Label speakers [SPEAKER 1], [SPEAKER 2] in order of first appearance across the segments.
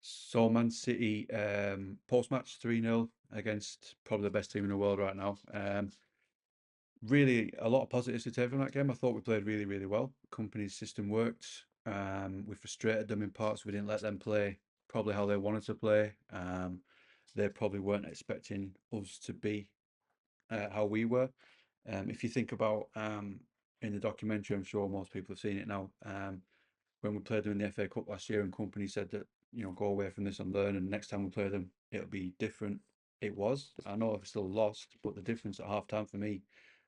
[SPEAKER 1] So Man City post-match 3-0 against probably the best team in the world right now. Really a lot of positives to take from that game. I thought we played really, really well. Company's system worked. We frustrated them in parts. We didn't let them play probably how they wanted to play. They probably weren't expecting us to be how we were. If you think about in the documentary, I'm sure most people have seen it now. When we played them in the FA Cup last year, and company said that go away from this and learn, and next time we play them, it'll be different. It was. I know I've still lost, but the difference at half time for me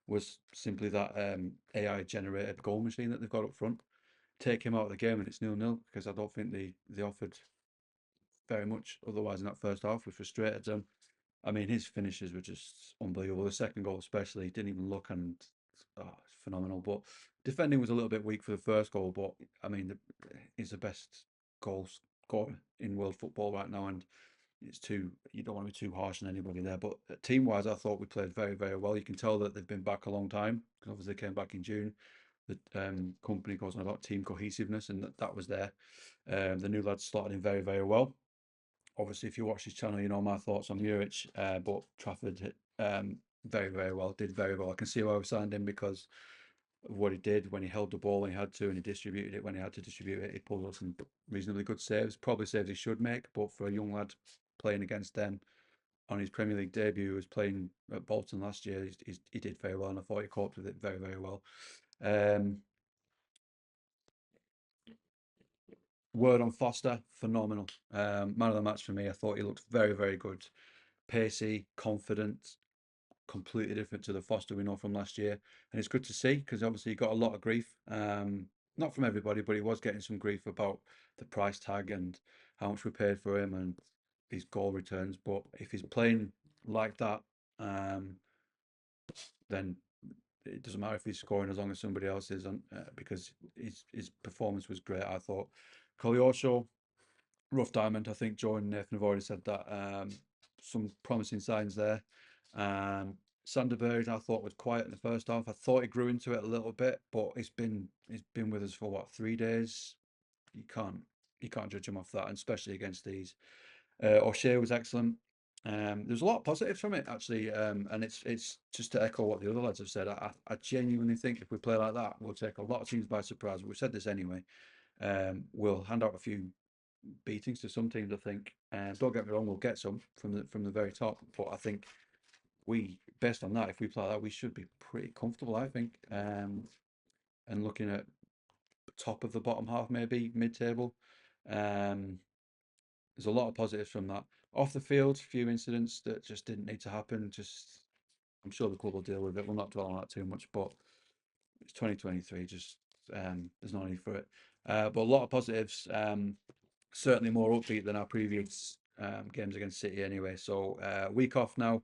[SPEAKER 1] was simply that AI generated goal machine that they've got up front. Take him out of the game and it's 0-0 because I don't think they offered very much otherwise in that first half. We frustrated them. I mean, his finishes were just unbelievable. The second goal, especially, didn't even look, and it's phenomenal. But defending was a little bit weak for the first goal. But I mean, he's the best goal scorer in world football right now, and you don't want to be too harsh on anybody there. But team wise, I thought we played very, very well. You can tell that they've been back a long time because obviously they came back in June. The company goes on about team cohesiveness, and that was there. The new lads slotted in very, very well. Obviously, if you watch this channel, you know my thoughts on Muric, but Trafford very, very well, did very well. I can see why we signed him because of what he did when he held the ball when he had to, and he distributed it when he had to distribute it. He pulled out some reasonably good saves, probably saves he should make, but for a young lad playing against them on his Premier League debut, who was playing at Bolton last year, he did very well, and I thought he coped with it very, very well. Um, Word on Foster, phenomenal. Man of the match for me. I thought he looked very, very good. Pacey, confident, completely different to the Foster we know from last year. And it's good to see because obviously he got a lot of grief. Not from everybody, but he was getting some grief about the price tag and how much we paid for him and his goal returns. But if he's playing like that, then it doesn't matter if he's scoring as long as somebody else is on, because his performance was great. I thought Koleosho, rough diamond. I think Joe and Nathan have already said that. Some promising signs there. Sanderberg, I thought was quiet in the first half. I thought he grew into it a little bit, but he's been with us for what, 3 days. You can't judge him off that, and especially against these. O'Shea was excellent. There's a lot of positives from it actually, and it's just to echo what the other lads have said. I genuinely think if we play like that, we'll take a lot of teams by surprise. We've said this anyway. We'll hand out a few beatings to some teams, I think. Don't get me wrong, we'll get some from the very top, but I think based on that, if we play like that, we should be pretty comfortable. I think, and looking at top of the bottom half, maybe mid-table. Um, there's a lot of positives from that. Off the field, a few incidents that just didn't need to happen. Just, I'm sure the club will deal with it. We'll not dwell on that too much, but it's 2023. Just there's no need for it. But a lot of positives. Certainly more upbeat than our previous games against City anyway. So week off now.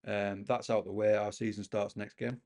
[SPEAKER 1] That's out the way. Our season starts next game.